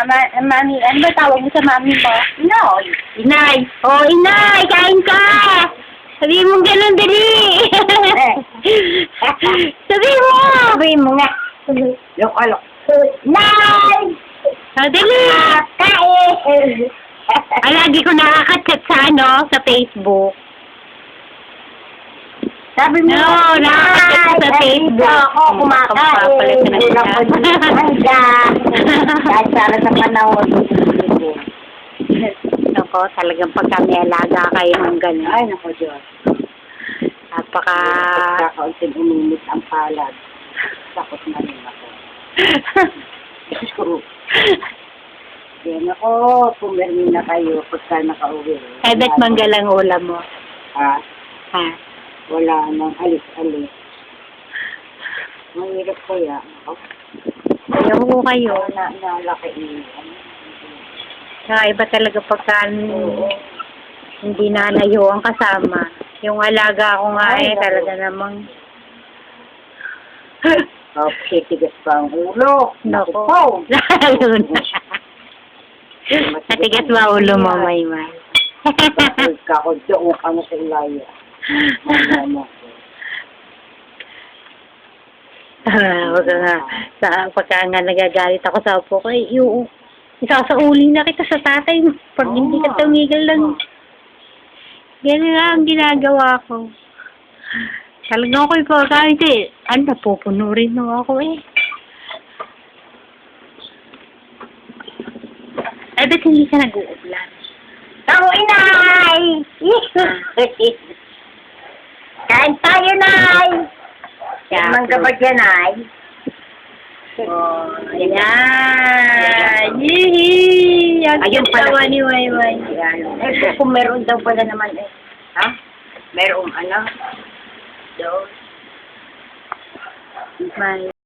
Mami, ano ba tawag mo sa mami mo? Noy. Inay. Oh, inay, kain ka! Sabihin mo ganun, dali! Sabihin mo! Sabihin mo nga. Lok-alok. Nay! Oh, dali! Kain! Lagi ko nakaka-chat sa sa Facebook. Sabi mo, No, nakaka-chat sa Facebook. Ako, kumakain. Papalit ka na siya. Handa. Dahil sana sa panahon. Nako, talagang pagka may alaga kayo ng ganun. Ay, naku, Diyos. Napaka... Pagkakaunting uminit ang palad. Takot na rin ako. Yan ako, pumirmi na kayo pagka nakauwi. Eh, bet manggalang ulam mo. Ha? Ha? Wala nang alis-alis. Mahirap kaya. Ayaw ko kayo. Nalaki Saka iba talaga pagka hindi nalayo ang kasama. Yung alaga ko nga talaga namang... Tigas pa ang ulo. Nako. Lalo na. Matigas ba ulo mo, Maymay? Kakudyo ka na sa ilaya. Wag nga. Pagka nga nagagalit ako sa apo ko, yung isasauli na kita sa tatay pag hindi ka tumigil lang. Yan nga ang ginagawa ko. Talagang ako'y pagkain napupuno rin na ako Eh, ba't hindi ka nag-uublan? Ako, inay! Kain tayo, nay! Manggabag yan, ay. Oh, ayan! Yee! Ayun pala. Tawa ni Wayway. Eh, kung meron daw pala naman Ha? Merong ano? Doon. May